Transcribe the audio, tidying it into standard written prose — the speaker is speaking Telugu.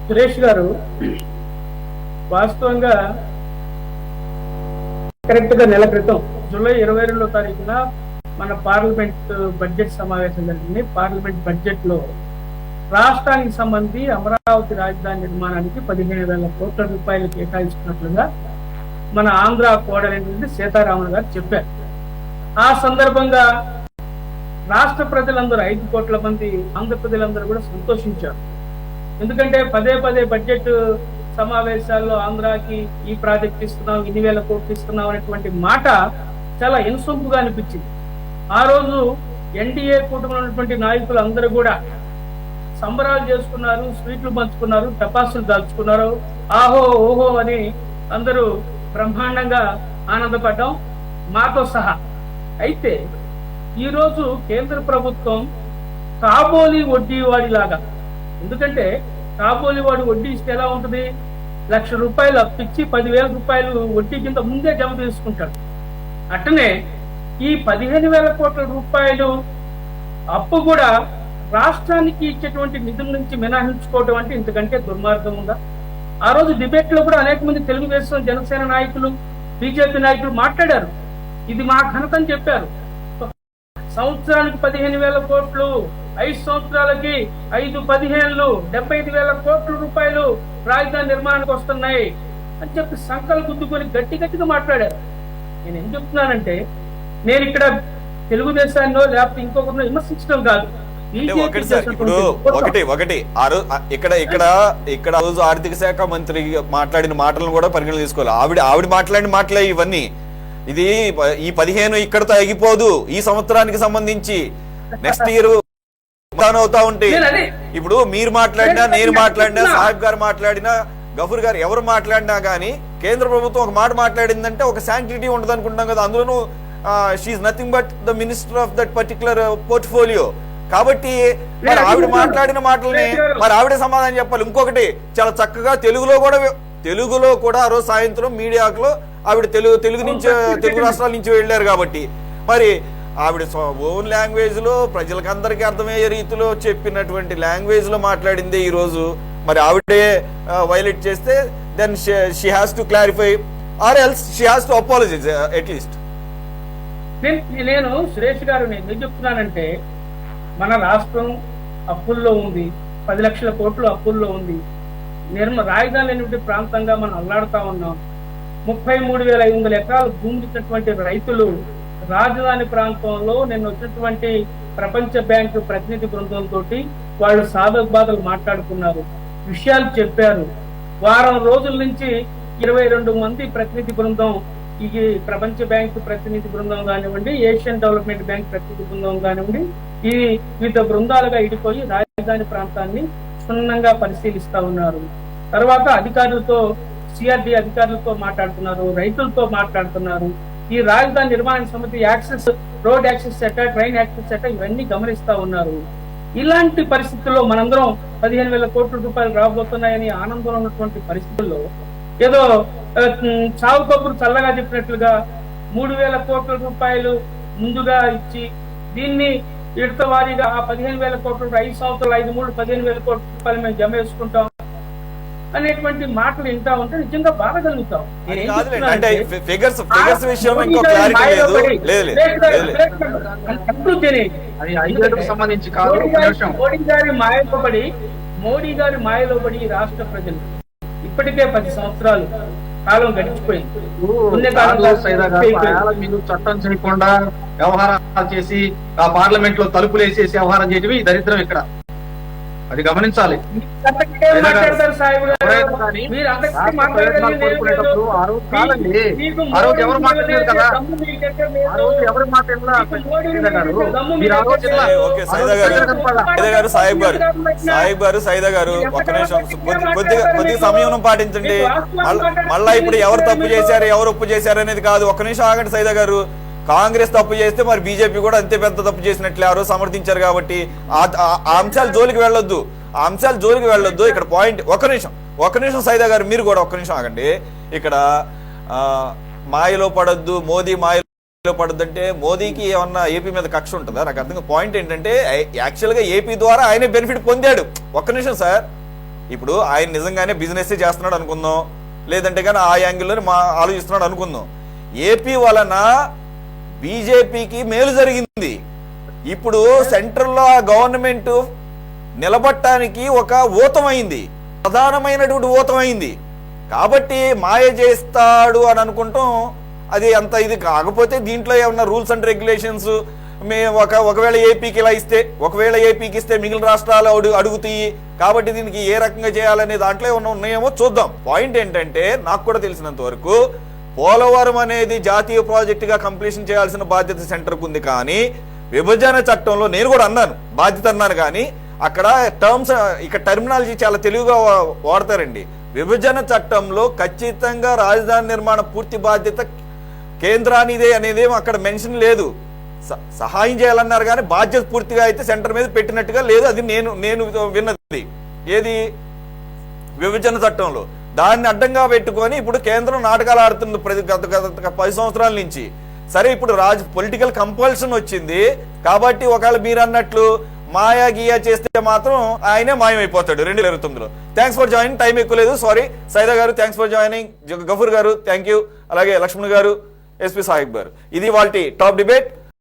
సురేష్ గారు వాస్తవంగా కరెక్ట్ గా నెల క్రితం జూలై 22వ తారీఖున మన పార్లమెంట్ బడ్జెట్ సమావేశం జరిగింది. పార్లమెంట్ బడ్జెట్ లో రాష్ట్రానికి సంబంధించి అమరావతి రాజధాని నిర్మాణానికి 15,000 కోట్ల రూపాయలు కేటాయించుకున్నట్లుగా మన ఆంధ్ర కోడలైనటువంటి సీతారామన్ గారు చెప్పారు. ఆ సందర్భంగా రాష్ట్ర ప్రజలందరూ 5 కోట్ల మంది ఆంధ్ర ప్రజలందరూ కూడా సంతోషించారు. ఎందుకంటే పదే పదే బడ్జెట్ సమావేశాల్లో ఆంధ్రాకి ఈ ప్రాజెక్ట్ ఇస్తున్నాం, ఇన్ని వేల కోట్లు ఇస్తున్నాం అనేటువంటి మాట చాలా ఇన్సొంపుగా అనిపించింది. ఆ రోజు ఎన్డీఏ కూటమిలో ఉన్నటువంటి నాయకులు అందరూ కూడా సంబరాలు చేసుకున్నారు, స్వీట్లు పంచుకున్నారు, టపాసులు దాల్చుకున్నారు, ఆహో ఓహో అని అందరూ బ్రహ్మాండంగా ఆనందపడ్డాం, మాతో సహా. అయితే ఈరోజు కేంద్ర ప్రభుత్వం కాబోలి వడ్డీ వాడిలాగా, ఎందుకంటే కాబోలి వాడు వడ్డీ ఇస్తే ఎలా ఉంటుంది, ₹1,00,000 అప్పిచ్చి 10,000 రూపాయలు వడ్డీ కింద ముందే జమ తీసుకుంటాడు. అట్టనే ఈ 15,000 కోట్ల రూపాయలు అప్పు కూడా రాష్ట్రానికి ఇచ్చేటువంటి నిధుల నుంచి మినహాయించుకోవడం అంటే ఇంతకంటే దుర్మార్గం ఉందా? ఆ రోజు డిబేట్ లో కూడా అనేక మంది తెలుగుదేశం, జనసేన నాయకులు, బీజేపీ నాయకులు మాట్లాడారు. ఇది మా ఘనత అని చెప్పారు. సంవత్సరానికి 15,000 కోట్లు, 5 సంవత్సరాలకి 5-15 75,000 కోట్ల రూపాయలు రాజధాని నిర్మాణానికి వస్తున్నాయి అని చెప్పి సంకల్ప గుద్దుకొని గట్టిగా మాట్లాడారు. నేను ఏం చెప్తున్నానంటే, నేను ఇక్కడ తెలుగుదేశాన్నో లేకపోతే ఇంకొకరినో విమర్శించడం కాదు. ఒకటి సార్, ఇప్పుడు ఒకటి ఇక్కడ రోజు ఆర్థిక శాఖ మంత్రి మాట్లాడిన మాటలను కూడా పరిగణన తీసుకోవాలి. ఆవిడ మాట్లాడిన మాటలే ఇవన్నీ. ఇది ఈ 15 ఇక్కడతో ఆగిపోదు. ఈ సంవత్సరానికి సంబంధించి నెక్స్ట్ ఇయర్ అవుతా ఉంటే, ఇప్పుడు మీరు మాట్లాడినా, నేను మాట్లాడినా, సాహిబ్ గారు మాట్లాడినా, గఫూర్ గారు ఎవరు మాట్లాడినా గానీ కేంద్ర ప్రభుత్వం ఒక మాట మాట్లాడిందంటే ఒక శాంక్టిటీ ఉండదు అనుకుంటాం కదా. అందులోనూ she's nothing but the minister of that particular portfolio. కాబట్టి మరి ఆవిడ మాట్లాడిన మాటల్ని మరి ఆవిడే సమాధానం చెప్పాలి. ఇంకొకటి, చాలా చక్కగా తెలుగులో కూడా ఆ రోజు సాయంత్రం మీడియాలో ఆవిడ తెలుగు రాష్ట్రాల నుంచి వెళ్ళారు. కాబట్టి మరి ఆవిడ ఓన్ లాంగ్వేజ్ లో ప్రజలకు అందరికీ అర్థమయ్యే రీతిలో చెప్పినటువంటి లాంగ్వేజ్ లో మాట్లాడిందే ఈ రోజు మరి ఆవిడే వైలేట్ చేస్తే, then she has to clarify or else she has to apologize at least. నేను సురేష్ గారు నేను చెప్తున్నానంటే, మన రాష్ట్రం అప్పుల్లో ఉంది, 10 లక్షల కోట్లు అప్పుల్లో ఉంది. రాజధాని లేనటువంటి ప్రాంతంగా మనం అల్లాడుతా ఉన్నాం. 33,500 ఎకరాలు భూమి ఇచ్చినటువంటి రైతులు రాజధాని ప్రాంతంలో నిన్న వచ్చినటువంటి ప్రపంచ బ్యాంకు ప్రతినిధి బృందంతో వాళ్ళు సాధక బాధలు మాట్లాడుకున్నారు, విషయాలు చెప్పారు. వారం రోజుల నుంచి 22 మంది ప్రతినిధి బృందం, ఈ ప్రపంచ బ్యాంకు ప్రతినిధి బృందం కానివ్వండి, ఏషియన్ డెవలప్మెంట్ బ్యాంక్ ప్రతినిధి బృందం కానివ్వండి, ఈ వివిధ బృందాలుగా ఇడిపోయి రాజధాని ప్రాంతాన్ని క్షుణ్ణంగా పరిశీలిస్తా ఉన్నారు. తర్వాత అధికారులతో, సిఆర్డి అధికారులతో మాట్లాడుతున్నారు, రైతులతో మాట్లాడుతున్నారు. ఈ రాజధాని నిర్మాణ సమితి access, road access set, train access set ఇవన్నీ గమనిస్తా ఉన్నారు. ఇలాంటి పరిస్థితుల్లో మనందరం 15,000 కోట్ల రూపాయలు రాబోతున్నాయని ఆనందంలో ఉన్నటువంటి పరిస్థితుల్లో ఏదో చావు కబురు చల్లగా చెప్పినట్లుగా 3,000 కోట్ల రూపాయలు ముందుగా ఇచ్చి దీన్ని విడత వారీగా ఆ 15,000 కోట్ల 5 సంవత్సరాలు 5-3 15,000 కోట్ల రూపాయలు మేము జమ వేసుకుంటాం అనేటువంటి మాటలు వింటా ఉంటే నిజంగా బాధ కలుగుతాం. మోడీ గారి మాయలో పడి రాష్ట్ర ప్రజలు ఇప్పటికే 10 సంవత్సరాలు కాలం గడిచిపోయింది. మీరు చట్టం చేయకుండా వ్యవహారాలు చేసి ఆ పార్లమెంట్ లో తలుపులు వేసేసి వ్యవహారం చేయటం దరిద్రం. ఇక్కడ అది గమనించాలి. సైదా గారు ఒక్క నిమిషం, కొద్దిగా సమయం పాటించండి. మళ్ళా ఇప్పుడు ఎవరు తప్పు చేశారు, ఎవరు ఒప్పు చేశారు అనేది కాదు. ఒక్క నిమిషం ఆగండి సైదా గారు. కాంగ్రెస్ తప్పు చేస్తే మరి బీజేపీ కూడా అంతే పెద్ద తప్పు చేసినట్లే ఆ రోజు సమర్థించారు. కాబట్టి ఆ అంశాల జోలికి వెళ్ళొద్దు. ఇక్కడ పాయింట్ ఒక్క నిమిషం సైదా గారు, మీరు కూడా ఒక్క నిమిషం ఆగండి. ఇక్కడ మాయలో పడొద్దు, మోదీ మాయలో పడొద్దు అంటే మోదీకి ఏమన్నా ఏపీ మీద కక్ష ఉంటుందా? నాకు అర్థం. పాయింట్ ఏంటంటే యాక్చువల్ గా ఏపీ ద్వారా ఆయన బెనిఫిట్ పొందాడు. ఒక్క నిమిషం సార్, ఇప్పుడు ఆయన నిజంగానే బిజినెస్ చేస్తున్నాడు అనుకుందాం, లేదంటే కానీ ఆ యాంగిల్లో ఆలోచిస్తున్నాడు అనుకుందాం. ఏపీ వలన బీజేపీకి మేలు జరిగింది. ఇప్పుడు సెంట్రల్లో ఆ గవర్నమెంట్ నిలబట్టడానికి ఒక ఊతమైంది, ప్రధానమైనటువంటి ఊతమైంది. కాబట్టి మాయ చేస్తాడు అని అనుకుంటాం, అది అంత ఇది కాకపోతే దీంట్లో ఏమన్నా రూల్స్ అండ్ రెగ్యులేషన్స్ ఒకవేళ ఏపీకి ఇలా ఇస్తే, ఒకవేళ ఏపీకి ఇస్తే మిగిలిన రాష్ట్రాలు అడుగుతాయి, కాబట్టి దీనికి ఏ రకంగా చేయాలనే దాంట్లో ఏమన్నా ఉన్నాయేమో చూద్దాం. పాయింట్ ఏంటంటే, నాకు కూడా తెలిసినంత వరకు పోలవరం అనేది జాతీయ ప్రాజెక్టుగా కంప్లీషన్ చేయాల్సిన బాధ్యత సెంటర్కు ఉంది. కానీ విభజన చట్టంలో నేను కూడా అన్నాను, బాధ్యత అన్నాను, కానీ అక్కడ టర్మ్స్, ఇక్కడ టర్మినాలజీ చాలా తెలివిగా వాడతారండి. విభజన చట్టంలో ఖచ్చితంగా రాజధాని నిర్మాణ పూర్తి బాధ్యత కేంద్రానిదే అనేది అక్కడ మెన్షన్ లేదు. సహాయం చేయాలన్నారు కానీ బాధ్యత పూర్తిగా అయితే సెంటర్ మీద పెట్టినట్టుగా లేదు. అది నేను విన్నది ఏది విభజన చట్టంలో. దాన్ని అడ్డంగా పెట్టుకొని ఇప్పుడు కేంద్రం నాటకాలు ఆడుతుంది గత 10 సంవత్సరాల నుంచి. సరే, ఇప్పుడు పొలిటికల్ కంపల్షన్ వచ్చింది కాబట్టి ఒకవేళ మీరు అన్నట్లు మాయా గీయా చేస్తే మాత్రం ఆయనే మాయమైపోతాడు 2029లో. Thanks for joining. టైం ఎక్కువ లేదు, సారీ. సైదా గారు థ్యాంక్స్ ఫర్ జాయినింగ్. గఫూర్ గారు థ్యాంక్ యూ. అలాగే లక్ష్మణ్ గారు, ఎస్పీ సాహిబ్ గారు. ఇది వాళ్ళ టాప్ డిబేట్.